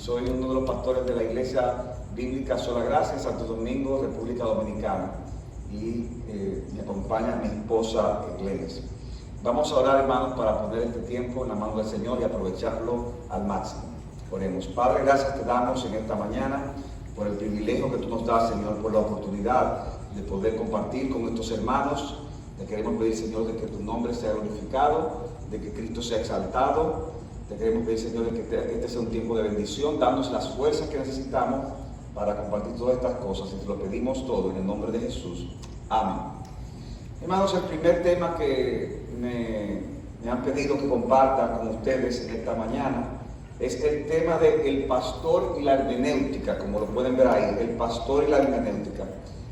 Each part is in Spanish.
Soy uno de los pastores de la Iglesia Bíblica Sola Gracia en Santo Domingo, República Dominicana, y me acompaña mi esposa Glenis. Vamos a orar, hermanos, para poner este tiempo en la mano del Señor y aprovecharlo al máximo. Oremos. Padre, gracias te damos en esta mañana por el privilegio que tú nos das, Señor, por la oportunidad de poder compartir con nuestros hermanos. Te queremos pedir, Señor, de que tu nombre sea glorificado, de que Cristo sea exaltado. Te queremos pedir, Señor, de que este sea un tiempo de bendición. Danos las fuerzas que necesitamos para compartir todas estas cosas. Y te lo pedimos todo en el nombre de Jesús. Amén. Hermanos, el primer tema que me han pedido que comparta con ustedes en esta mañana es el tema del pastor y la hermenéutica, como lo pueden ver ahí, el pastor y la hermenéutica.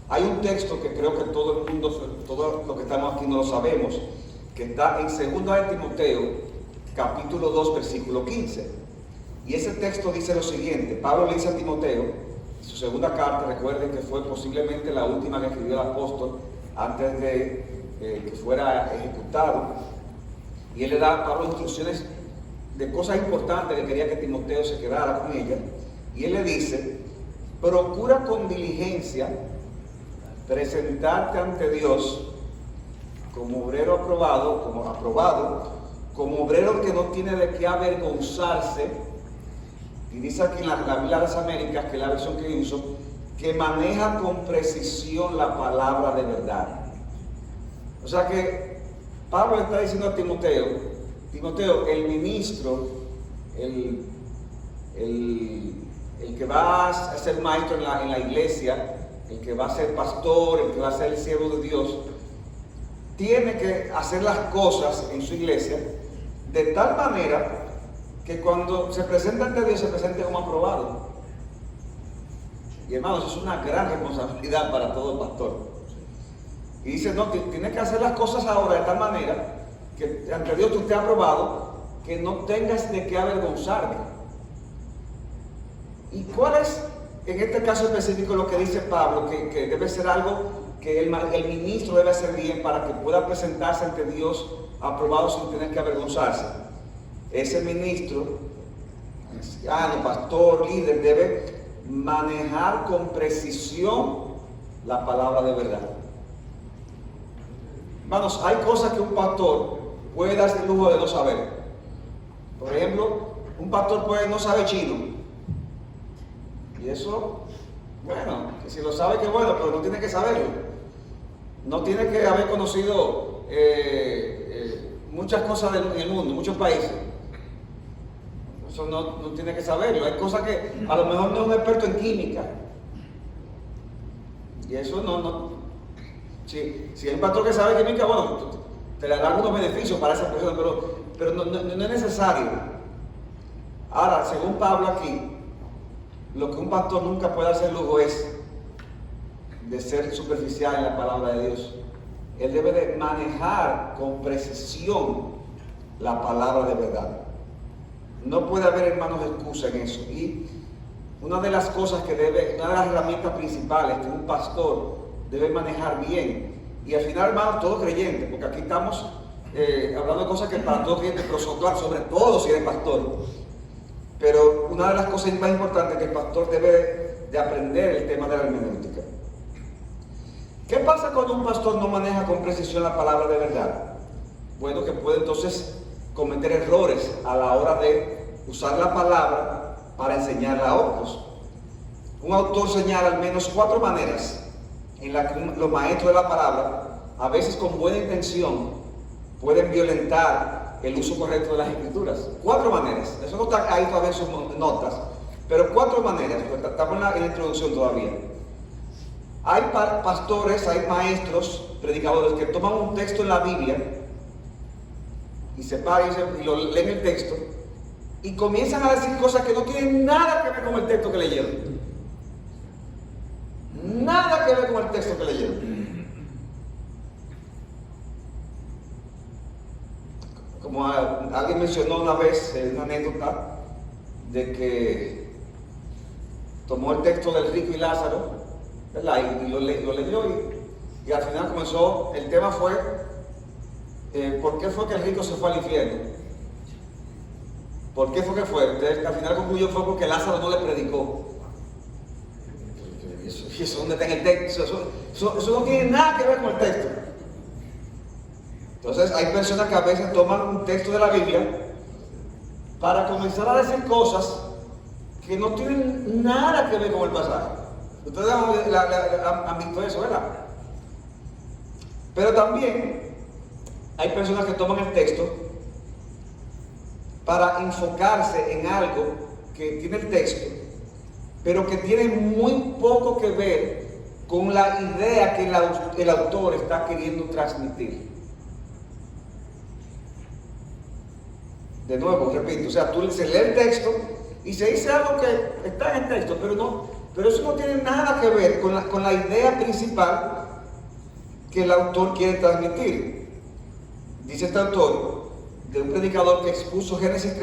Hay un texto que creo que todo el mundo, todos los que estamos aquí no lo sabemos, que está en 2 de Timoteo, capítulo 2, versículo 15. Y ese texto dice lo siguiente: Pablo le dice a Timoteo, en su segunda carta, recuerden que fue posiblemente la última que escribió el apóstol antes de que fuera ejecutado, y él le da a Pablo instrucciones de cosas importantes que quería que Timoteo se quedara con ella, y él le dice: procura con diligencia presentarte ante Dios como obrero aprobado, como obrero que no tiene de qué avergonzarse. Y dice aquí en la Biblia de las Américas, que es la versión que uso, que maneja con precisión la palabra de verdad. O sea que Pablo está diciendo a Timoteo, el ministro, el que va a ser maestro en la iglesia, el que va a ser pastor, el que va a ser el siervo de Dios, tiene que hacer las cosas en su iglesia de tal manera que cuando se presenta ante Dios se presente como aprobado. Y hermanos, es una gran responsabilidad para todo pastor. Y dice, no, tienes que hacer las cosas ahora de tal manera que ante Dios tú estés aprobado, que no tengas de qué avergonzarte. ¿Y cuál es, en este caso específico, lo que dice Pablo? Que debe ser algo que el ministro debe hacer bien para que pueda presentarse ante Dios aprobado sin tener que avergonzarse. Ese ministro, anciano, pastor, líder, debe manejar con precisión la palabra de verdad. Hermanos, hay cosas que un pastor puede darse el lujo de no saber. Por ejemplo, un pastor puede no saber chino. Y eso, bueno, que si lo sabe, que bueno, pero no tiene que saberlo. No tiene que haber conocido muchas cosas en el mundo, muchos países. Eso no tiene que saberlo. Hay cosas que a lo mejor no es un experto en química. Y eso no. Si hay un pastor que sabe química, bueno, te le da algunos beneficios para esa persona, pero no es necesario. Ahora, según Pablo aquí, lo que un pastor nunca puede hacer lujo es de ser superficial en la palabra de Dios. Él debe de manejar con precisión la palabra de verdad. No puede haber, hermanos, excusa en eso. Y una de las cosas una de las herramientas principales que un pastor debe manejar bien, y al final, hermanos, todo creyente, porque aquí estamos hablando de cosas que para todo creyente, pero son, claro, sobre todo si eres pastor. Pero una de las cosas más importantes que el pastor debe de aprender el tema de la hermenéutica. ¿Qué pasa cuando un pastor no maneja con precisión la palabra de verdad? Bueno, que puede entonces cometer errores a la hora de usar la palabra para enseñarla a otros. Un autor señala al menos 4 maneras en las que los maestros de la palabra, a veces con buena intención, pueden violentar el uso correcto de las escrituras. 4 maneras. Eso no está ahí todavía en sus notas, pero 4 maneras. Estamos en la introducción todavía. Hay pastores, hay maestros, predicadores que toman un texto en la Biblia y se paran y lo leen el texto y comienzan a decir cosas que no tienen nada que ver con el texto que leyeron. Nada que ver con el texto que leyeron. Como alguien mencionó una vez, una anécdota de que tomó el texto del rico y Lázaro, ¿verdad? Y lo leyó y al final comenzó, el tema fue ¿por qué fue que el rico se fue al infierno? ¿Por qué fue que fue? Entonces, al final concluyó fue porque Lázaro no le predicó. Eso donde está en el texto, eso no tiene nada que ver con el texto. Entonces hay personas que a veces toman un texto de la Biblia para comenzar a decir cosas que no tienen nada que ver con el pasaje. Ustedes han visto eso, ¿verdad? Pero también hay personas que toman el texto para enfocarse en algo que tiene el texto, pero que tiene muy poco que ver con la idea que el autor está queriendo transmitir. De nuevo, repito, o sea, tú se lee el texto y se dice algo que está en el texto, pero eso no tiene nada que ver con la idea principal que el autor quiere transmitir. Dice este autor, de un predicador que expuso Génesis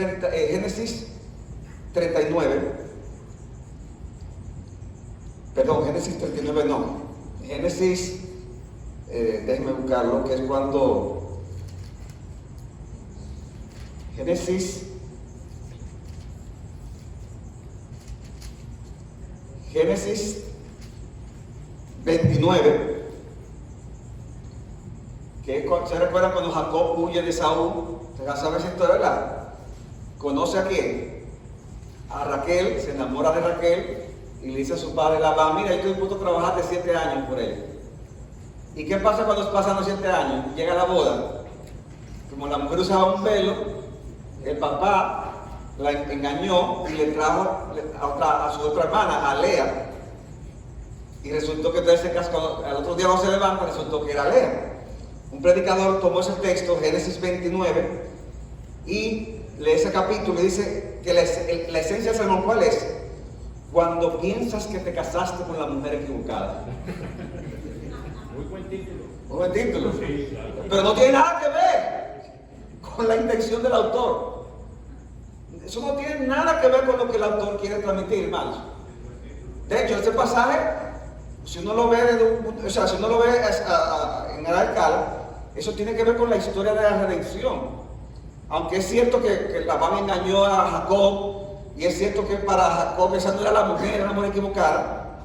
39, perdón, Génesis 39 no, Génesis, déjenme buscarlo, que es cuando Génesis 29, que se recuerdan cuando Jacob huye de Saúl. ¿Se sabe esa historia, verdad? ¿Conoce a quién? A Raquel, se enamora de Raquel y le dice a su padre Labán: mira, yo estoy dispuesto a trabajar de 7 años por él. ¿Y qué pasa cuando pasan los 7 años? Llega la boda. Como la mujer usaba un velo, el papá la engañó y le trajo a su otra hermana, a Lea. Y resultó que entonces se casó, al otro día no se levanta, resultó que era Lea. Un predicador tomó ese texto, Génesis 29, y lee ese capítulo y dice que la esencia del sermón, ¿cuál es? Cuando piensas que te casaste con la mujer equivocada. Muy buen título. Muy buen título. Sí, claro. Pero no tiene nada que ver con la intención del autor. Eso no tiene nada que ver con lo que el autor quiere transmitir, hermanos. De hecho, este pasaje, si uno lo ve en edad escala, eso tiene que ver con la historia de la redención. Aunque es cierto que Labán engañó a Jacob, y es cierto que para Jacob esa no era la mujer, era la mujer equivocada.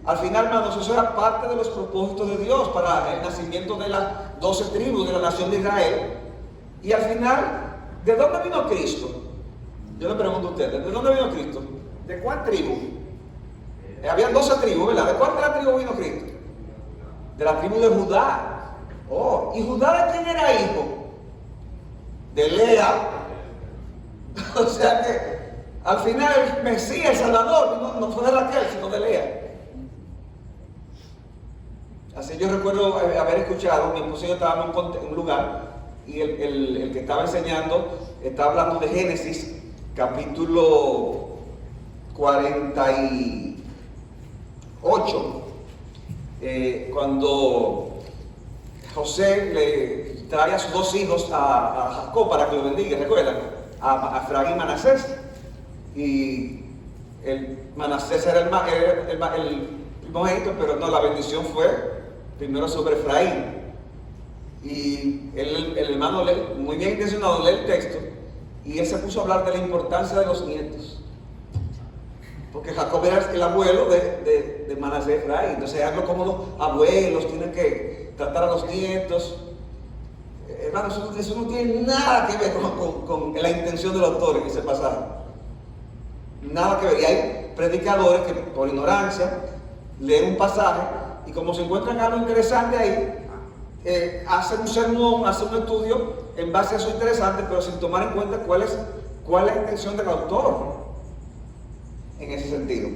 Al final, hermanos, eso era parte de los propósitos de Dios para el nacimiento de las 12 tribus de la nación de Israel. Y al final, ¿de dónde vino Cristo? Yo le pregunto a ustedes, ¿de dónde vino Cristo? ¿De cuál tribu? Habían 12 tribus, ¿verdad? ¿De cuál de la tribu vino Cristo? De la tribu de Judá. Oh, ¿y Judá de quién era hijo? De Lea. O sea que al final el Mesías, el Salvador, no fue de Raquel, sino de Lea. Así yo recuerdo haber escuchado, mi esposo y yo estábamos en un lugar y el que estaba enseñando estaba hablando de Génesis, capítulo 48, cuando José le trae a sus 2 hijos a Jacob para que lo bendiga, ¿recuerdan? A Efraín y Manasés. Y Manasés era el primogénito, pero no, la bendición fue primero sobre Efraín. Y el hermano muy bien intencionado lee el texto y él se puso a hablar de la importancia de los nietos. Porque Jacob era el abuelo de Manasés, Efraín. Entonces algo como los abuelos tienen que tratar a los nietos. Hermano, eso no tiene nada que ver con la intención del autor en ese pasaje. Nada que ver. Y hay predicadores que por ignorancia leen un pasaje y como se encuentran algo interesante ahí, hacen un sermón, hacen un estudio en base a eso interesante, pero sin tomar en cuenta cuál es la intención del autor en ese sentido.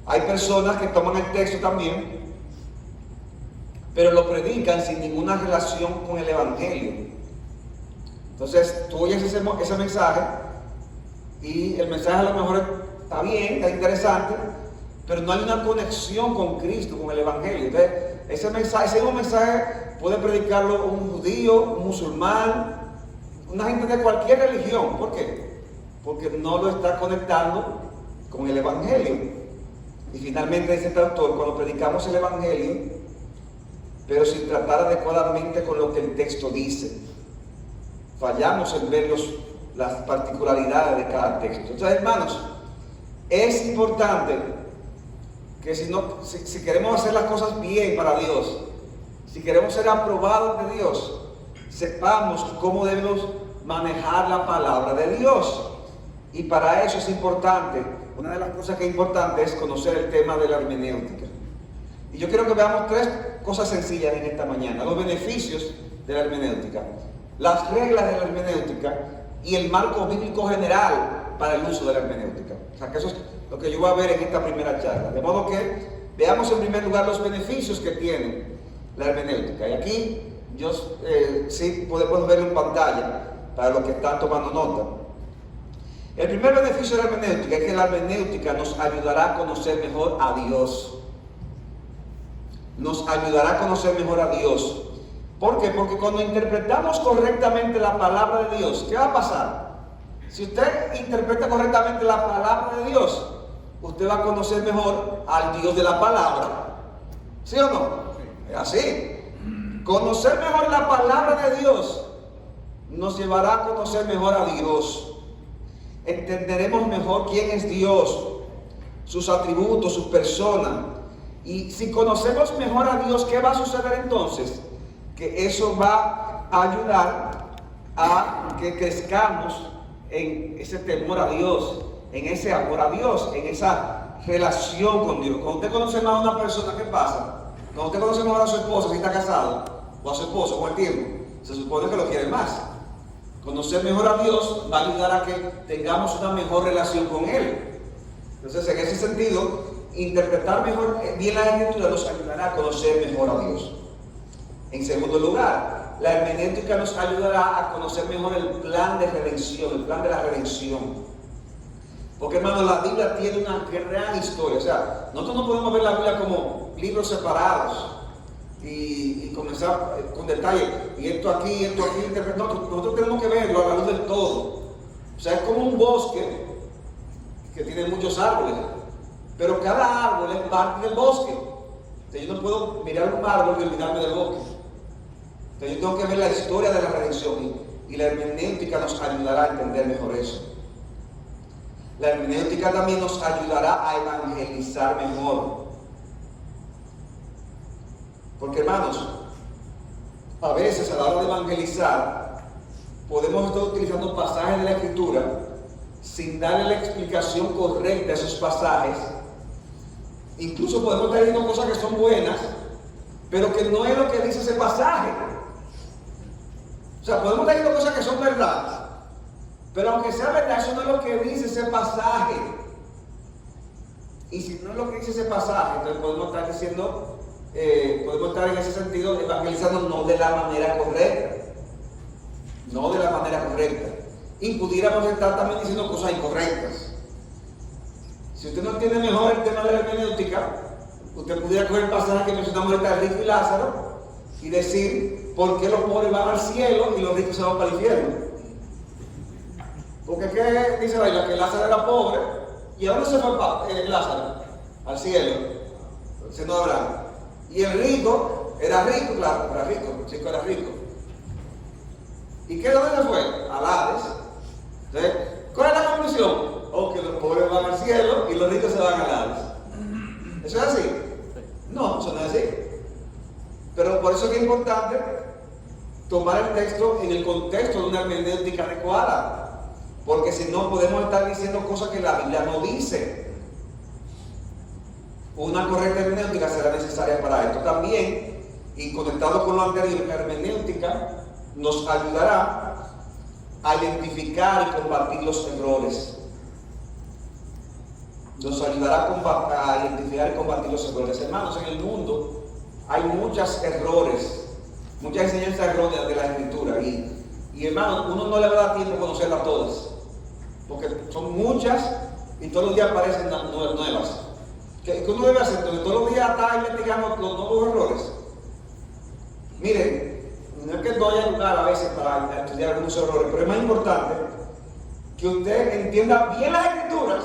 Hay personas que toman el texto también, pero lo predican sin ninguna relación con el Evangelio. Entonces tú oyes ese mensaje y el mensaje a lo mejor está bien, está interesante, pero no hay una conexión con Cristo, con el Evangelio. Entonces ese mismo mensaje puede predicarlo un judío, un musulmán, una gente de cualquier religión. ¿Por qué? Porque no lo está conectando con el Evangelio. Y finalmente dice este autor, cuando predicamos el Evangelio, pero sin tratar adecuadamente con lo que el texto dice, fallamos en ver las particularidades de cada texto. Entonces, hermanos, es importante que si queremos hacer las cosas bien para Dios, si queremos ser aprobados de Dios, sepamos cómo debemos manejar la palabra de Dios. Y para eso es importante, una de las cosas que es importante es conocer el tema de la hermenéutica. Y yo quiero que veamos 3 cosas sencillas en esta mañana: los beneficios de la hermenéutica, las reglas de la hermenéutica y el marco bíblico general para el uso de la hermenéutica. O sea, que eso es lo que yo voy a ver en esta primera charla. De modo que veamos en primer lugar los beneficios que tiene la hermenéutica. Y aquí sí podemos verlo en pantalla para los que están tomando nota. El primer beneficio de la hermenéutica es que la hermenéutica nos ayudará a conocer mejor a Dios. Nos ayudará a conocer mejor a Dios. ¿Por qué? Porque cuando interpretamos correctamente la palabra de Dios, ¿qué va a pasar? Si usted interpreta correctamente la palabra de Dios, usted va a conocer mejor al Dios de la palabra. ¿Sí o no? Es así. Conocer mejor la palabra de Dios nos llevará a conocer mejor a Dios. Entenderemos mejor quién es Dios, sus atributos, su persona. Y si conocemos mejor a Dios, ¿qué va a suceder entonces? Que eso va a ayudar a que crezcamos en ese temor a Dios, en ese amor a Dios, en esa relación con Dios. Cuando usted conoce más a una persona, ¿qué pasa? Cuando usted conoce mejor a su esposa, si está casado, o a su esposo con el tiempo, se supone que lo quiere más. Conocer mejor a Dios va a ayudar a que tengamos una mejor relación con Él. Entonces, en ese sentido, interpretar bien la Escritura nos ayudará a conocer mejor a Dios. En segundo lugar, la hermenéutica nos ayudará a conocer mejor el plan de redención, el plan de la redención. Porque, hermano, la Biblia tiene una gran historia. O sea, nosotros no podemos ver la Biblia como libros separados y comenzar con detalle. Y esto aquí, interpretar. Nosotros tenemos que verlo a la luz del todo. O sea, es como un bosque que tiene muchos árboles, pero cada árbol es parte del bosque. Entonces, yo no puedo mirar un árbol y olvidarme del bosque. Entonces, yo tengo que ver la historia de la redención y la hermenéutica nos ayudará a entender mejor eso. La hermenéutica también nos ayudará a evangelizar mejor. Porque, hermanos, a veces a la hora de evangelizar podemos estar utilizando pasajes de la Escritura sin darle la explicación correcta a esos pasajes. Incluso podemos estar diciendo cosas que son buenas, pero que no es lo que dice ese pasaje. O sea, podemos estar diciendo cosas que son verdades, pero aunque sea verdad, eso no es lo que dice ese pasaje. Y si no es lo que dice ese pasaje, entonces podemos estar diciendo, podemos estar en ese sentido evangelizando no de la manera correcta. No de la manera correcta. Y pudiéramos estar también diciendo cosas incorrectas. Si usted no entiende mejor el tema de la hermenéutica, usted pudiera coger el pasaje que mencionamos ahorita de Rico y Lázaro y decir por qué los pobres van al cielo y los ricos se van para el infierno. Porque ¿qué dice la Biblia? Que Lázaro era pobre. ¿Y a dónde se fue Lázaro? Al cielo, siendo Abraham. Y el rico era rico, claro, era rico, el chico era rico. ¿Y qué dónde se fue? Al Hades. ¿Sí? ¿Cuál es la conclusión? Que los pobres van al cielo y los ricos se van al Hades. ¿Eso es así? No, eso no es así. Pero por eso es que es importante tomar el texto en el contexto de una hermenéutica adecuada. Porque si no, podemos estar diciendo cosas que la Biblia no dice. Una correcta hermenéutica será necesaria para esto también. Y conectado con lo anterior, la hermenéutica nos ayudará a identificar y combatir los errores. Nos ayudará a identificar y combatir los errores. Hermanos, en el mundo hay muchos errores, muchas enseñanzas erróneas de la Escritura. Y hermanos, uno no le va a dar tiempo a conocerlas todas. Porque son muchas y todos los días aparecen nuevas. ¿Qué uno debe hacer? Entonces, todos los días está investigando los nuevos errores. Miren, no es que no haya lugar a veces para estudiar algunos errores, pero es más importante que usted entienda bien las Escrituras,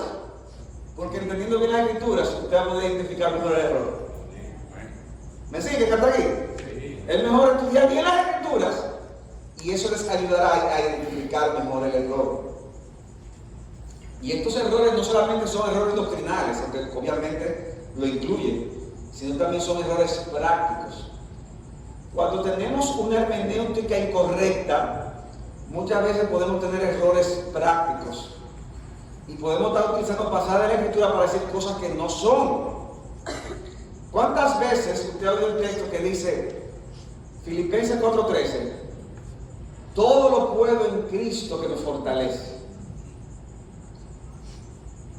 porque entendiendo bien las Escrituras, usted va a poder identificar mejor el error. ¿Me sigue, que está aquí? Es mejor estudiar bien las Escrituras y eso les ayudará a identificar mejor el error. Y estos errores no solamente son errores doctrinales, aunque obviamente lo incluyen, sino también son errores prácticos. Cuando tenemos una hermenéutica incorrecta, muchas veces podemos tener errores prácticos y podemos estar utilizando pasajes de la Escritura para decir cosas que no son. ¿Cuántas veces usted ha oído el texto que dice, Filipenses 4:13, todo lo puedo en Cristo que me fortalece?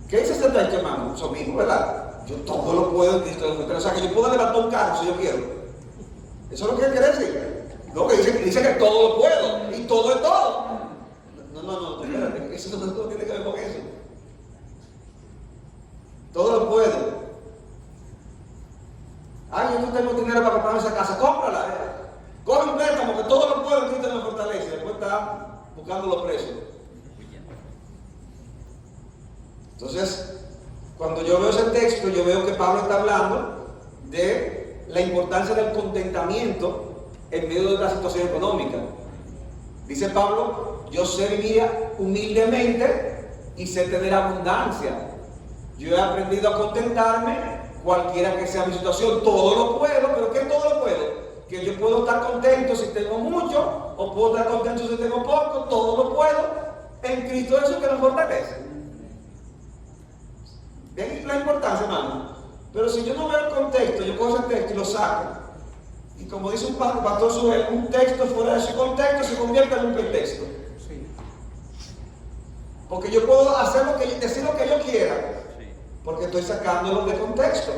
¿Qué dice este texto, hermano? Eso mismo, ¿verdad? Yo todo lo puedo en Cristo que me fortalece. O sea, que yo puedo levantar un carro si yo quiero. Eso es lo que él quiere decir. No, que dice que todo lo puedo y todo es todo. No, espérate, eso no tiene que ver con eso. Todo lo puedo. Ay, yo no tengo dinero para comprar esa casa, cómprala. Coge un préstamo, que todo lo puedo en Cristo me fortalece. Después está buscando los precios. Entonces, cuando yo veo ese texto, yo veo que Pablo está hablando de la importancia del contentamiento en medio de la situación económica. Dice Pablo, yo sé vivir humildemente y sé tener abundancia. Yo he aprendido a contentarme cualquiera que sea mi situación. Todo lo puedo, pero ¿qué todo lo puedo? Que yo puedo estar contento si tengo mucho, o puedo estar contento si tengo poco. Todo lo puedo en Cristo Jesús que me fortalece. ¿Ven la importancia, hermano? Pero si yo no veo el contexto, yo cojo ese texto y lo saco. Y como dice un pastor Suel, un texto fuera de su contexto se convierte en un pretexto. Porque yo puedo decir lo que yo quiera, porque estoy sacándolo de contexto.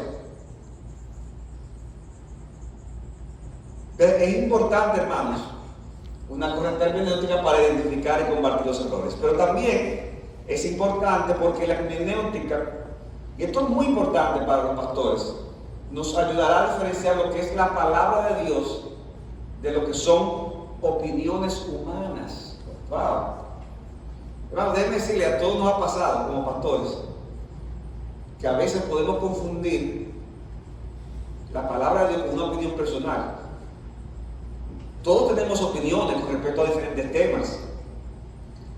Pero es importante, hermanos, una correcta hermenéutica para identificar y combatir los errores. Pero también es importante porque la hermenéutica, y esto es muy importante para los pastores, nos ayudará a diferenciar lo que es la palabra de Dios de lo que son opiniones humanas. Wow. Hermano, déjenme decirle, a todos nos ha pasado como pastores que a veces podemos confundir la palabra de Dios con una opinión personal. Todos tenemos opiniones con respecto a diferentes temas.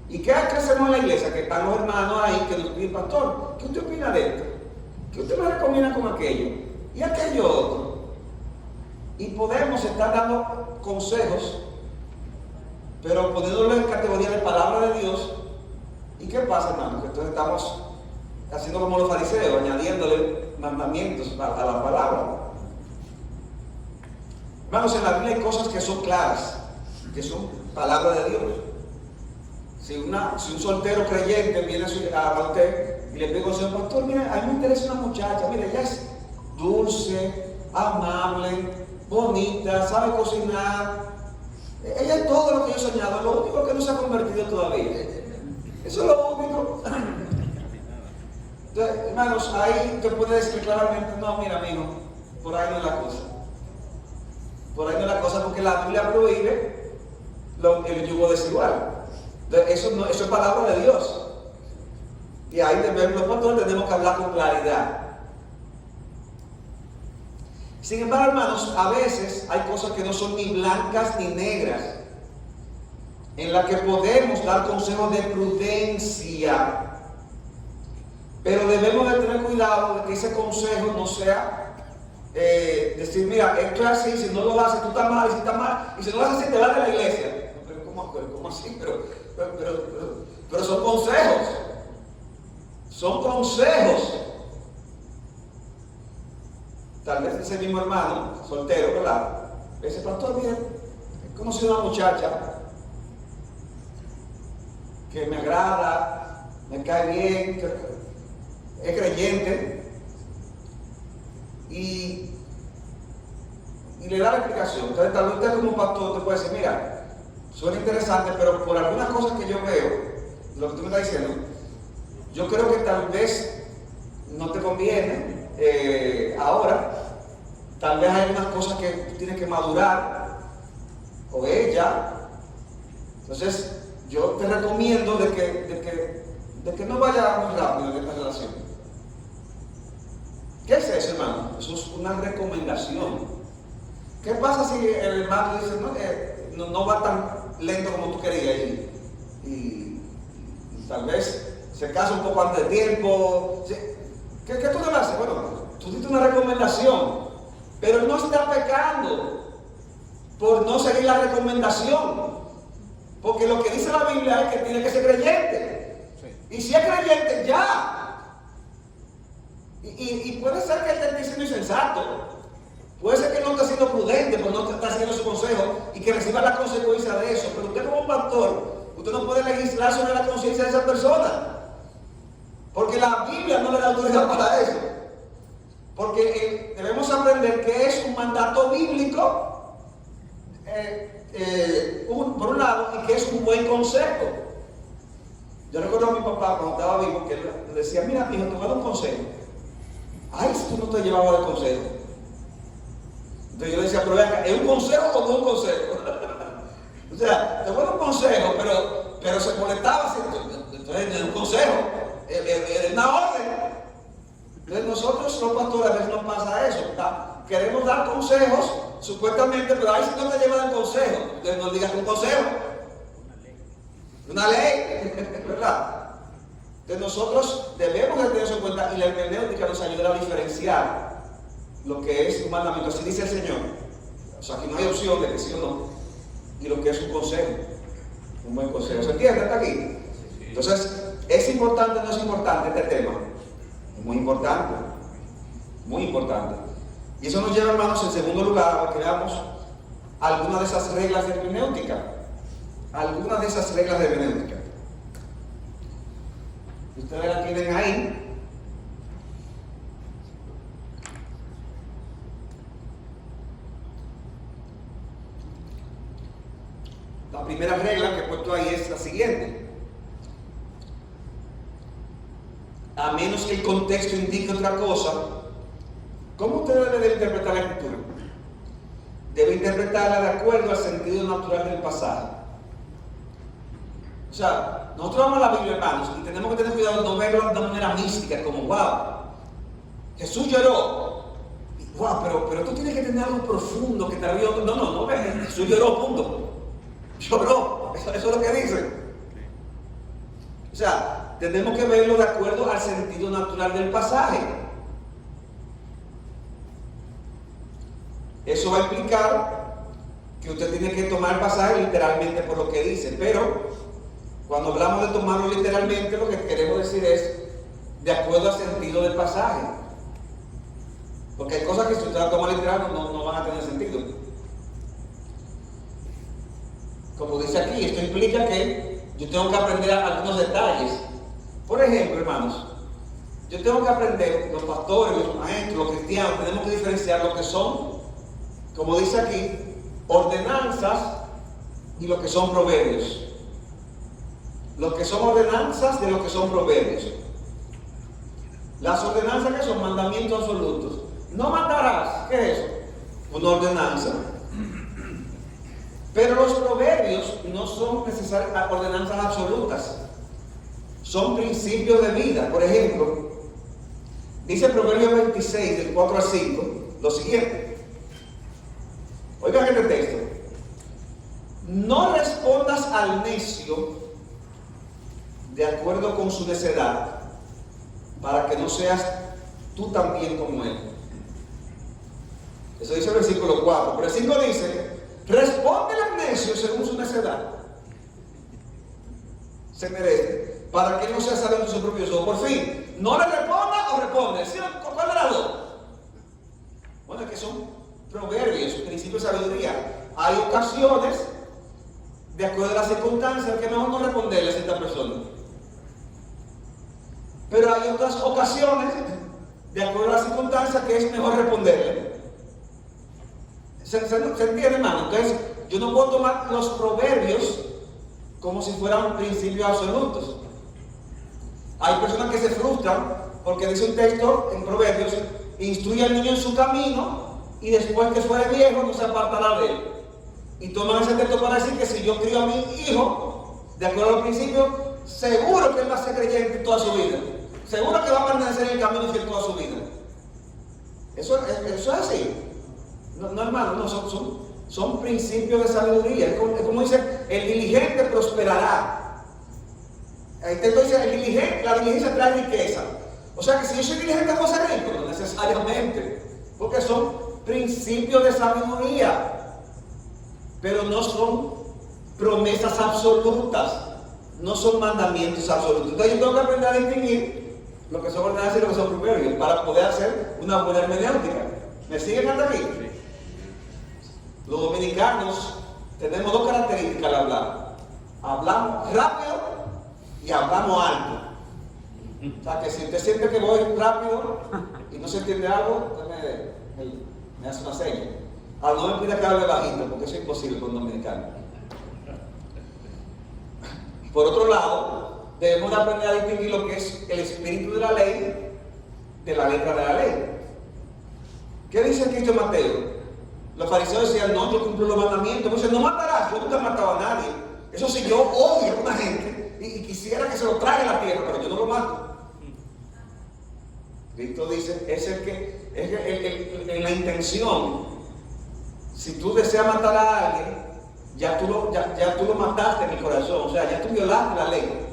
¿Y qué hacemos en la iglesia? Que están los hermanos ahí que nos piden, pastor, ¿qué usted opina de esto? ¿Qué usted me recomienda con aquello? Y aquello otro. Y podemos estar dando consejos, pero poniéndolo en categoría de palabra de Dios. ¿Y qué pasa, hermano? Que entonces estamos haciendo como los fariseos, añadiéndole mandamientos a la palabra. Hermanos, en la Biblia hay cosas que son claras, que son palabra de Dios. Si un soltero creyente viene a usted y le pide consejo, pastor, mira, a mí me interesa una muchacha, mira, ella es dulce, amable, bonita, sabe cocinar, ella es todo lo que yo he soñado, lo único que no se ha convertido todavía. Eso es lo único. Entonces, hermanos, ahí usted puede decir claramente, no, mira, amigo, por ahí no es la cosa. Por ahí no es la cosa, porque la Biblia prohíbe el yugo desigual. Entonces, eso es palabra de Dios. Y ahí los pastores tenemos que hablar con claridad. Sin embargo, hermanos, a veces hay cosas que no son ni blancas ni negras, en las que podemos dar consejos de prudencia, pero debemos de tener cuidado de que ese consejo no sea decir, mira, esto es así, si no lo haces tú estás mal, y si estás mal, y si no lo haces así te vas de la iglesia. Pero ¿cómo así? Pero son consejos. Son consejos. Tal vez ese mismo hermano, soltero, ¿verdad? Ese pastor, mira, he conocido a una muchacha que me agrada, me cae bien, que es creyente, y le da la explicación. Entonces, tal vez usted como pastor te puede decir, mira, suena interesante, pero por algunas cosas que yo veo, lo que tú me estás diciendo, yo creo que tal vez no te conviene ahora. Tal vez hay algunas cosas que tú tienes que madurar, o ella. Entonces, yo te recomiendo de que no vaya muy rápido en esta relación. ¿Qué es eso, hermano? Eso es una recomendación. ¿Qué pasa si el hermano dice, no va lento como tú querías y tal vez se casa un poco antes de tiempo. ¿Qué tú le haces? Bueno, tú diste una recomendación, pero él no está pecando por no seguir la recomendación, porque lo que dice la Biblia es que tiene que ser creyente, y si es creyente ya. Y puede ser que él esté diciendo insensato, puede ser que no esté siendo prudente, porque no está siguiendo su consejo y que reciba la consecuencia de eso, pero usted como pastor, usted no puede legislar sobre la conciencia de esa persona, porque la Biblia no le da autoridad para eso. Porque debemos aprender que es un mandato bíblico, por un lado, y que es un buen consejo. Yo recuerdo a mi papá cuando estaba vivo, que él le decía: mira, hijo, te voy a dar un consejo. Ay, si tú no te llevabas de consejo. Entonces yo le decía: pero venga, ¿es un consejo o no es un consejo? O sea, te voy a dar un consejo, pero se molestaba. Entonces no es un consejo, es una orden. Entonces nosotros los pastores a veces nos pasa eso, ¿verdad? Queremos dar consejos, supuestamente, pero ahí si no te llevan el consejo, entonces no digas un consejo. Una ley, ¿verdad? Entonces nosotros debemos de tener eso en cuenta, y la hermenéutica nos ayuda a diferenciar lo que es un mandamiento, así dice el Señor. O sea, aquí no hay opción de que sí o no, y lo que es un consejo, un buen consejo. ¿Se entiende hasta aquí? Entonces, ¿es importante o no es importante este tema? Es muy importante, muy importante. Y eso nos lleva, hermanos, en segundo lugar a que veamos algunas de esas reglas de hermenéutica. Algunas de esas reglas de hermenéutica. Ustedes la tienen ahí. La primera regla que he puesto ahí es la siguiente: a menos que el contexto indique otra cosa, ¿cómo usted debe interpretar la escritura? Debe interpretarla de acuerdo al sentido natural del pasaje. O sea, nosotros vamos a la Biblia, hermanos, y tenemos que tener cuidado de no verlo de manera mística, como wow, Jesús lloró. Wow, pero tú tienes que tener algo profundo que te había... No, Jesús lloró, punto. Lloró, eso es lo que dice. O sea, tenemos que verlo de acuerdo al sentido natural del pasaje. Eso va a implicar que usted tiene que tomar el pasaje literalmente por lo que dice, pero cuando hablamos de tomarlo literalmente, lo que queremos decir es de acuerdo al sentido del pasaje. Porque hay cosas que si usted la toma literal no van a tener sentido. Como dice aquí, esto implica que yo tengo que aprender algunos detalles. Por ejemplo, hermanos, yo tengo que aprender, los pastores, los maestros, los cristianos, tenemos que diferenciar lo que son, como dice aquí, ordenanzas y lo que son proverbios. Lo que son ordenanzas de lo que son proverbios. Las ordenanzas, que son mandamientos absolutos. No matarás, ¿qué es eso? Una ordenanza. Pero los proverbios no son necesariamente ordenanzas absolutas. Son principios de vida. Por ejemplo, dice Proverbios 26, del 4 al 5, lo siguiente. Oigan este texto. No respondas al necio de acuerdo con su necedad, para que no seas tú también como él. Eso dice el versículo 4. Pero el 5 dice: responde al necio según su necedad. Se merece, para que no sea sabio en sus propios ojos. Por fin, no le responda o responde. ¿Sí? ¿Cuál de las dos? Bueno, es que son proverbios, principios de sabiduría. Hay ocasiones, de acuerdo a las circunstancias, que mejor no responderle a cierta persona. Pero hay otras ocasiones, de acuerdo a las circunstancias, que es mejor responderle. ¿Se entiende, hermano? Entonces, yo no puedo tomar los proverbios como si fueran principios absolutos. Hay personas que se frustran porque dice un texto en Proverbios: instruye al niño en su camino y después que fuere viejo no se apartará de él. Y toman ese texto para decir que si yo crío a mi hijo de acuerdo al principio, seguro que él va a ser creyente toda su vida. Seguro que va a permanecer en el camino fiel toda su vida. Eso es así. No, hermano, no, son son principios de sabiduría. Es como dice, el diligente prosperará. Ahí te dice, la diligencia trae riqueza. O sea que si yo soy diligente, ¿voy a ser rico? No necesariamente, porque son principios de sabiduría, pero no son promesas absolutas, no son mandamientos absolutos. Entonces yo tengo que aprender a distinguir lo que son ordenanzas y lo que son proverbios para poder hacer una buena hermenéutica. ¿Me siguen hasta aquí? Los dominicanos tenemos dos características al hablar: hablamos rápido y hablamos alto. O sea que si usted siente que voy rápido y no se entiende algo, usted me hace una seña. Ahora no me pida que hable bajito, porque eso es imposible con un dominicano. Por otro lado, debemos de aprender a distinguir lo que es el espíritu de la ley de la letra de la ley. ¿Qué dice Cristo en Mateo? Los fariseos decían, no, yo cumplo los mandamientos. Entonces, no matarás, yo nunca he matado a nadie. Eso sí, yo odio a una gente y quisiera que se lo trague a la tierra, pero yo no lo mato. Cristo dice, es el que en la intención, si tú deseas matar a alguien, ya tú lo mataste en mi corazón, o sea, ya tú violaste la ley.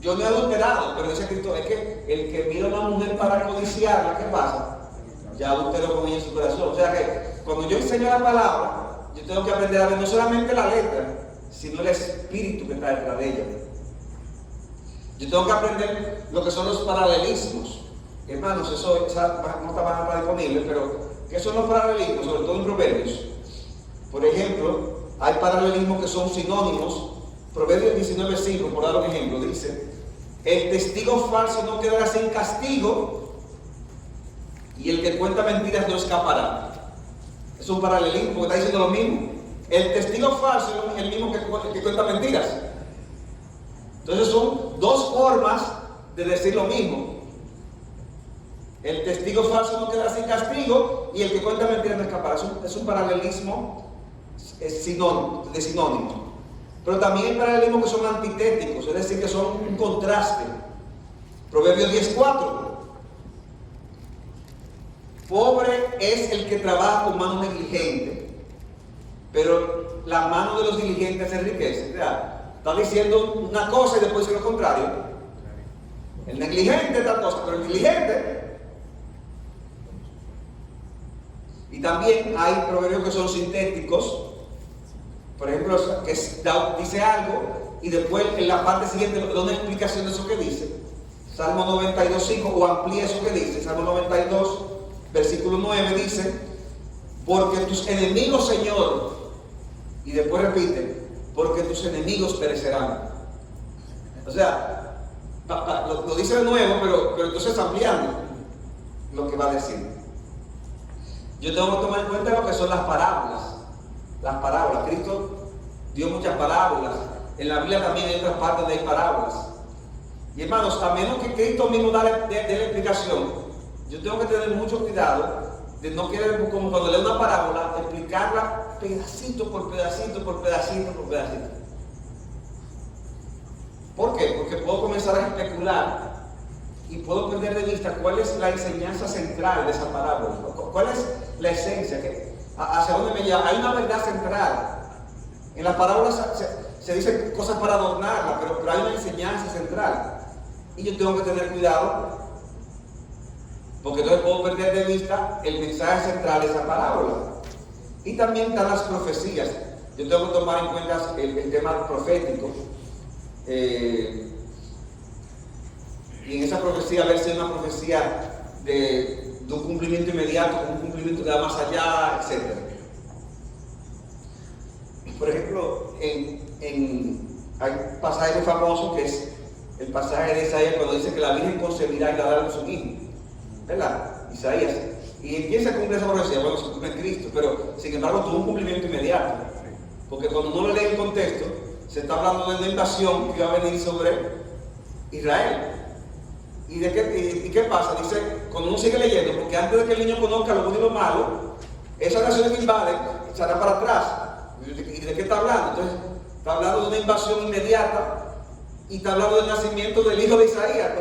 Yo no he adulterado, pero dice Cristo, es que el que mira a una mujer para codiciarla, ¿qué pasa? Ya adulteró con ella en su corazón. O sea que cuando yo enseño la palabra, yo tengo que aprender a ver no solamente la letra, sino el espíritu que está detrás de ella. Yo tengo que aprender lo que son los paralelismos. Hermanos, eso no está disponible, pero ¿qué son los paralelismos? Sobre todo en Proverbios. Por ejemplo, hay paralelismos que son sinónimos. Proverbios 19:5, por dar un ejemplo, dice: el testigo falso no quedará sin castigo, y el que cuenta mentiras no escapará. Es un paralelismo, porque está diciendo lo mismo. El testigo falso es el mismo que cuenta mentiras. Entonces son dos formas de decir lo mismo. El testigo falso no quedará sin castigo, y el que cuenta mentiras no escapará. Es un paralelismo de sinónimo. Pero también hay paralelismos que son antitéticos, es decir, que son un contraste. Proverbios 10:4. Pobre es el que trabaja con mano negligente, pero la mano de los diligentes enriquece. Está diciendo una cosa y después dice lo contrario. El negligente es tal cosa, pero el diligente. Y también hay proverbios que son sintéticos. Por ejemplo, que dice algo y después en la parte siguiente da una explicación de eso que dice. Salmo 92:5, o amplía eso que dice. Salmo 92, versículo 9 dice: porque tus enemigos, Señor, y después repite, porque tus enemigos perecerán. O sea, lo dice de nuevo, pero entonces ampliando lo que va a decir. Yo tengo que tomar en cuenta lo que son las parábolas. Las parábolas, Cristo dio muchas parábolas. En la Biblia también hay otras partes de parábolas. Y hermanos, a menos que Cristo mismo dé la explicación, yo tengo que tener mucho cuidado de no querer, como cuando leo una parábola, explicarla pedacito por pedacito por pedacito por pedacito. ¿Por qué? Porque puedo comenzar a especular y puedo perder de vista cuál es la enseñanza central de esa parábola, cuál es la esencia, hacia dónde me lleva. Hay una verdad central. En las parábolas se dicen cosas para adornarla, pero hay una enseñanza central. Y yo tengo que tener cuidado, porque entonces puedo perder de vista el mensaje central de esa parábola. Y también están las profecías. Yo tengo que tomar en cuenta el tema profético. Y en esa profecía, ver si es una profecía de un cumplimiento inmediato, un cumplimiento que va más allá, etc. Por ejemplo, hay un pasaje muy famoso que es el pasaje de Isaías, cuando dice que la Virgen concebirá y dará a luz un hijo, ¿verdad? Isaías. ¿Y en quién se cumple esa profecía? Bueno, se cumple en Cristo, pero sin embargo tuvo un cumplimiento inmediato, porque cuando uno lee el contexto, se está hablando de una invasión que iba a venir sobre Israel. ¿Y qué pasa? Dice, cuando uno sigue leyendo, porque antes de que el niño conozca lo bueno y lo malo, esas naciones que invaden se harán para atrás. ¿Y de qué está hablando? Entonces, está hablando de una invasión inmediata y está hablando del nacimiento del hijo de Isaías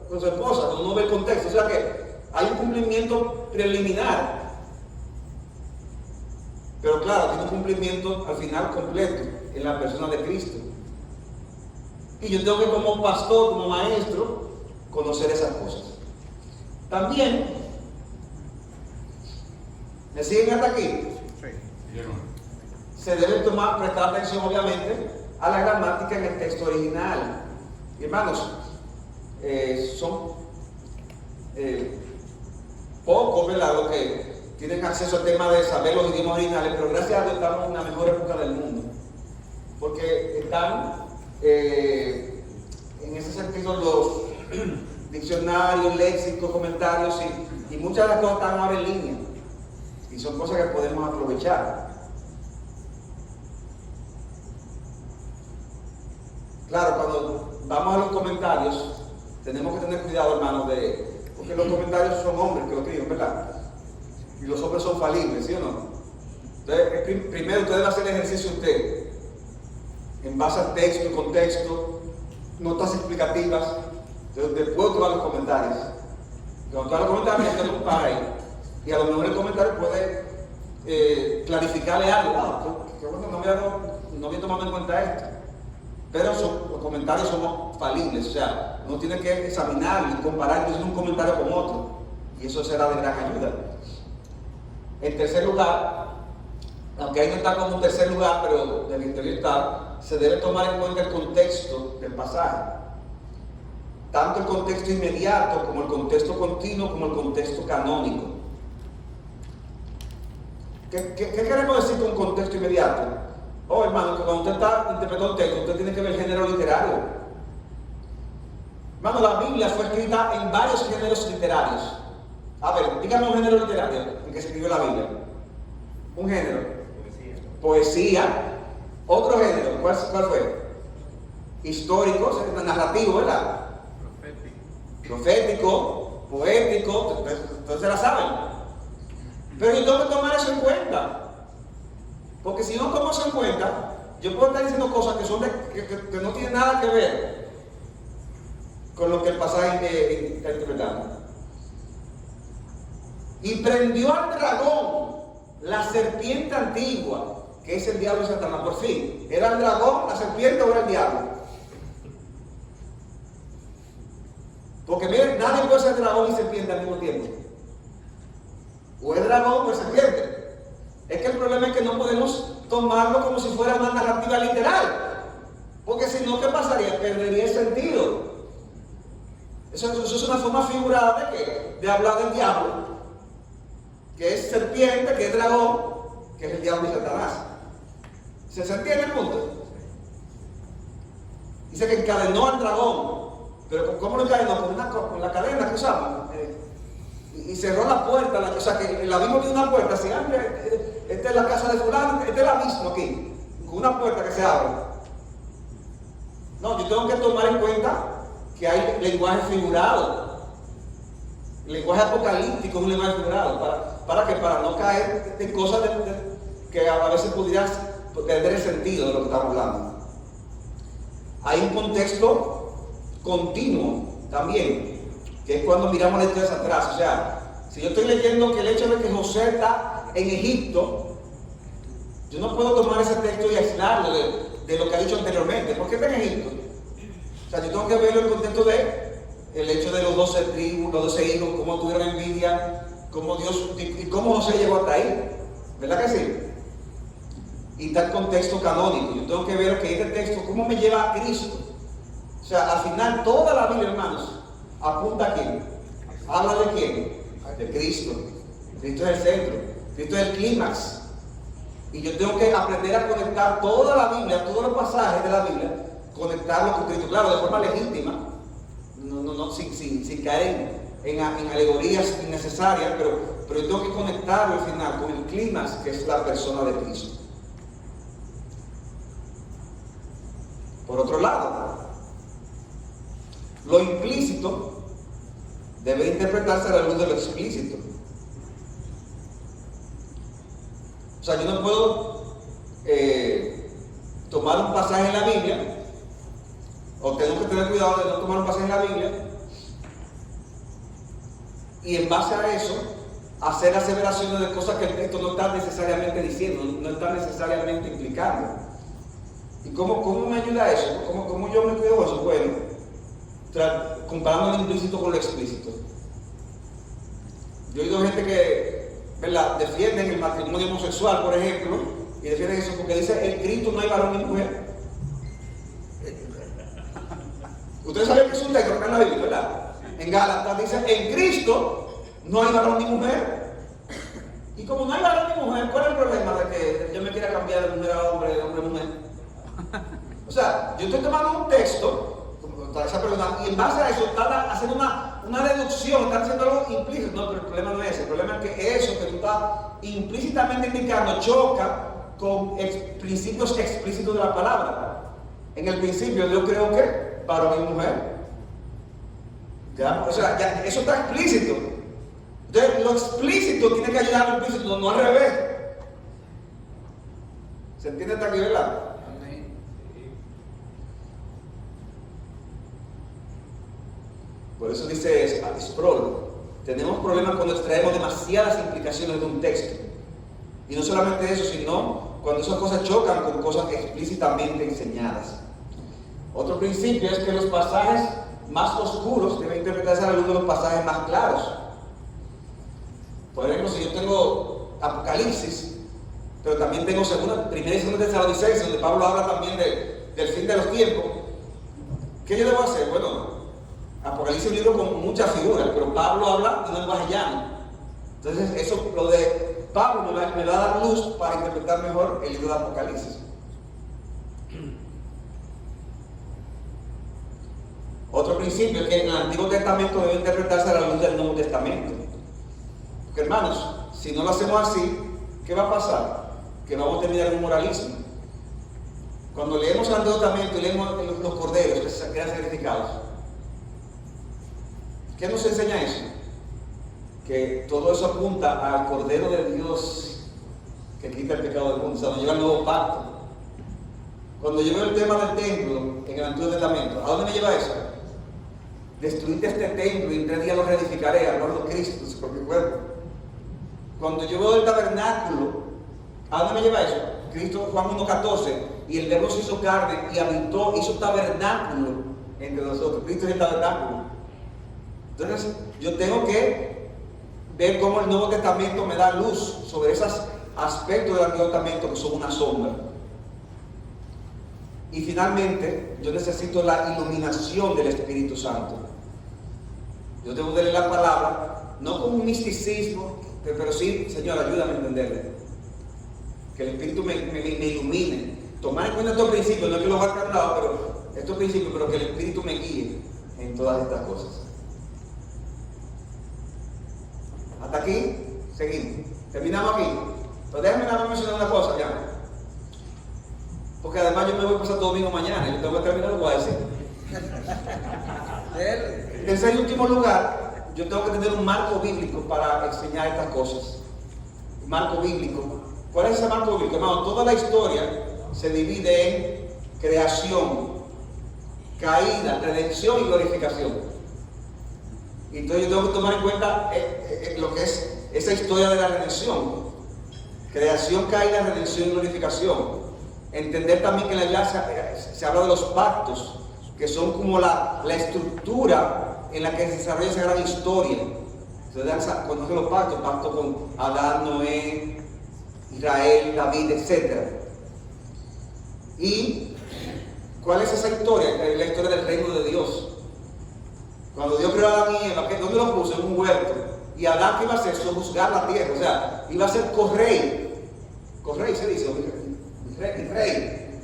con su esposa, cuando uno ve el contexto. O sea que hay un cumplimiento preliminar. Pero claro, tiene un cumplimiento al final completo en la persona de Cristo. Y yo tengo que como pastor, como maestro, conocer esas cosas. También, ¿me siguen hasta aquí? Sí. Se debe prestar atención obviamente a la gramática en el texto original. Y hermanos, son pocos, ¿verdad?, los que tienen acceso al tema de saber los idiomas originales, pero gracias a Dios estamos en la mejor época del mundo. Porque están, en ese sentido, los diccionarios, léxicos, comentarios y muchas de las cosas están ahora en línea. Y son cosas que podemos aprovechar. Claro, cuando vamos a los comentarios, tenemos que tener cuidado, hermanos, porque los comentarios son hombres que lo escriben, ¿verdad? Y los hombres son falibles, ¿sí o no? Entonces, primero usted debe hacer el ejercicio usted, en base al texto, contexto, notas explicativas. Entonces, después usted va a los comentarios. Cuando tú vas a los comentarios, usted lo para ahí. Y a lo mejor el comentario puede clarificarle algo. Que bueno, no había tomado en cuenta esto. Pero los comentarios son falibles, o sea, uno tiene que examinar y comparar un comentario con otro, y eso será de gran ayuda. En tercer lugar, aunque ahí no está como un tercer lugar, pero debe estar, se debe tomar en cuenta el contexto del pasaje. Tanto el contexto inmediato, como el contexto continuo, como el contexto canónico. ¿Qué queremos decir con contexto inmediato? Oh, hermano, que cuando usted está interpretando un texto, usted tiene que ver el género literario. Hermano, la Biblia fue escrita en varios géneros literarios. A ver, dígame un género literario en que se escribió la Biblia. Un género. Poesía. Otro género, ¿cuál fue? Histórico, narrativo, ¿verdad? Profético, poético, entonces la saben. Pero yo tengo que tomar eso en cuenta. Porque si no tomo eso en cuenta, yo puedo estar diciendo cosas que no tienen nada que ver con lo que el pasaje está interpretando. Y prendió al dragón, la serpiente antigua, que es el diablo y Satanás. Por fin, ¿era el dragón, la serpiente o era el diablo? Porque miren, nadie puede ser dragón y serpiente al mismo tiempo. O es dragón o es serpiente. Es que el problema es que no podemos tomarlo como si fuera una narrativa literal. Porque si no, ¿qué pasaría? Perdería el sentido. Eso es una forma figurada de hablar del diablo, que es serpiente, que es dragón, que es el diablo y Satanás. ¿Se entiende el punto? Dice que encadenó al dragón. Pero ¿cómo lo encadenó? Con la cadena que usamos. Y cerró la puerta, o sea que el abismo tiene una puerta, si esta es la casa de fulano, este es el abismo aquí, con una puerta que se abre. No, yo tengo que tomar en cuenta que hay lenguaje figurado, lenguaje apocalíptico es un lenguaje figurado, para no caer en cosas que a veces pudieras perder el sentido de lo que estamos hablando. Hay un contexto continuo también, que es cuando miramos la historia hacia atrás. O sea, si yo estoy leyendo que el hecho de que José está en Egipto, yo no puedo tomar ese texto y aislarlo de lo que ha dicho anteriormente. ¿Por qué está en Egipto? O sea, yo tengo que verlo en el contexto de el hecho de los 12 tribus, los 12 hijos, cómo tuvieron envidia, cómo Dios y cómo José llegó hasta ahí. ¿Verdad que sí? Y está el contexto canónico. Yo tengo que ver que este texto, cómo me lleva a Cristo. O sea, al final toda la Biblia, hermanos, apunta a quién. ¿Habla de quién? De Cristo. Cristo es el centro. Cristo es el clímax. Y yo tengo que aprender a conectar toda la Biblia, todos los pasajes de la Biblia, conectarlos con Cristo. Claro, de forma legítima, sin caer en alegorías innecesarias, pero yo tengo que conectarlo al final con el clímax, que es la persona de Cristo. Por otro lado, lo implícito debe interpretarse a la luz de lo explícito. O sea, yo no puedo tomar un pasaje en la Biblia, o tengo que tener cuidado de no tomar un pasaje en la Biblia, y en base a eso hacer aseveraciones de cosas que el texto no está necesariamente diciendo, no está necesariamente implicando. ¿Y cómo me ayuda eso? ¿Cómo yo me cuido de eso? Bueno, comparando lo implícito con lo explícito. Yo he oído gente que, ¿verdad?, defienden el matrimonio homosexual, por ejemplo, y defienden eso porque dice, en Cristo no hay varón ni mujer. Ustedes saben que es un texto que está en la Biblia, ¿verdad? En Gálatas dice, en Cristo no hay varón ni mujer. Y como no hay varón ni mujer, ¿cuál es el problema de que yo me quiera cambiar de mujer a hombre, de hombre a mujer? O sea, yo estoy tomando un texto, para esa persona, y en base a eso está haciendo una deducción, está haciendo algo implícito. No, pero el problema no es ese. El problema es que eso que tú estás implícitamente indicando choca con principios explícitos de la palabra. En el principio yo creo que varón y mujer. ¿Ya? O sea, ya, eso está explícito. Entonces, lo explícito tiene que ayudar al implícito, no al revés. ¿Se entiende hasta aquí, verdad? Por eso dice Sproul, tenemos problemas cuando extraemos demasiadas implicaciones de un texto. Y no solamente eso, sino cuando esas cosas chocan con cosas explícitamente enseñadas. Otro principio es que los pasajes más oscuros deben interpretarse a la luz de los pasajes más claros. Por ejemplo, si yo tengo Apocalipsis, pero también tengo Primera y Segunda Tesalonicenses, donde Pablo habla también del fin de los tiempos, ¿qué yo debo hacer? Bueno, Apocalipsis es un libro con muchas figuras, pero Pablo habla de un lenguaje llano. Entonces, eso, lo de Pablo me va a dar luz para interpretar mejor el libro de Apocalipsis. Otro principio es que en el Antiguo Testamento debe interpretarse a la luz del Nuevo Testamento. Porque, hermanos, si no lo hacemos así, ¿qué va a pasar? Que vamos a terminar en un moralismo. Cuando leemos el Antiguo Testamento y leemos los corderos que se quedan sacrificados, ¿qué nos enseña eso? Que todo eso apunta al Cordero de Dios que quita el pecado del mundo, o sea, nos lleva al nuevo pacto. Cuando yo veo el tema del templo en el Antiguo Testamento, ¿a dónde me lleva eso? Destruiste este templo y en 3 días lo reedificaré, hablando de Cristo, su propio cuerpo. Cuando yo veo el tabernáculo, ¿a dónde me lleva eso? Cristo, Juan 1:14, y el Verbo se hizo carne y habitó, hizo tabernáculo entre nosotros. Cristo es el tabernáculo. Entonces, yo tengo que ver cómo el Nuevo Testamento me da luz sobre esos aspectos del Antiguo Testamento que son una sombra. Y finalmente, yo necesito la iluminación del Espíritu Santo. Yo tengo que leer la palabra, no con un misticismo, pero sí, Señor, ayúdame a entenderle. Que el Espíritu me ilumine. Tomar en cuenta estos principios, no es que los haga a un lado, pero estos principios, pero que el Espíritu me guíe en todas estas cosas. Hasta aquí, seguimos. Terminamos aquí. Pero déjame nada más mencionar una cosa ya. Porque además yo me voy a pasar todo domingo mañana y yo tengo que terminar, lo voy a decir. En tercer y último lugar, yo tengo que tener un marco bíblico para enseñar estas cosas. Un marco bíblico. ¿Cuál es ese marco bíblico? Hermano, toda la historia se divide en creación, caída, redención y glorificación. Y entonces yo tengo que tomar en cuenta lo que es esa historia de la redención. Creación, caída, redención y glorificación. Entender también que en la Biblia se habla de los pactos, que son como la estructura en la que se desarrolla esa gran historia. Entonces, conocen los pactos, pacto con Adán, Noé, Israel, David, etc. ¿Y cuál es esa historia? La historia del reino de Dios. Cuando Dios creó a Adán y Eva, ¿dónde lo puso? En un huerto. Y Adán, ¿qué iba a hacer? Sojuzgar la tierra, o sea, iba a ser correy. Correy se dice, rey.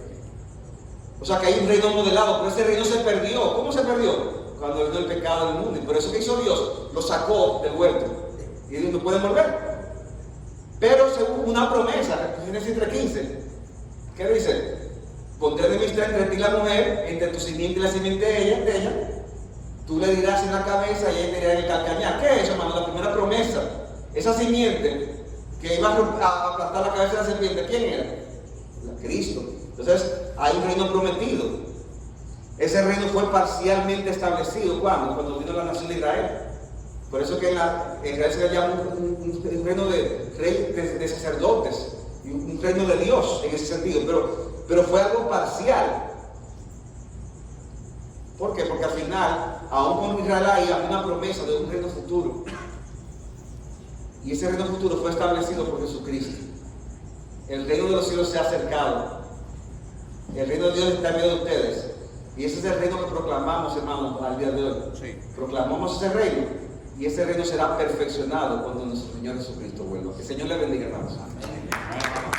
O sea que hay un reino modelado, pero ese reino se perdió. ¿Cómo se perdió? Cuando vino el pecado del mundo. Y por eso que hizo Dios, lo sacó del huerto. Y ellos no pueden volver. Pero según una promesa, Génesis 3:15, ¿qué dice? Pondré de amistad entre ti y la mujer, entre tu simiente y la simiente de ella. Tú le dirás en la cabeza y ella te dirá en el calcañar. ¿Qué es eso, hermano? La primera promesa. Esa simiente que iba a aplastar la cabeza de la serpiente, ¿quién era? Cristo. Entonces, hay un reino prometido. Ese reino fue parcialmente establecido. ¿Cuándo? Cuando vino la nación de Israel. Por eso que en Israel se le llama un reino de sacerdotes, y un reino de Dios en ese sentido, pero fue algo parcial. ¿Por qué? Porque al final, aún con Israel había una promesa de un reino futuro. Y ese reino futuro fue establecido por Jesucristo. El reino de los cielos se ha acercado. El reino de Dios está en medio de ustedes. Y ese es el reino que proclamamos, hermanos, al día de hoy. Sí. Proclamamos ese reino. Y ese reino será perfeccionado cuando nuestro Señor Jesucristo vuelva. Que el Señor le bendiga, hermanos. Amén.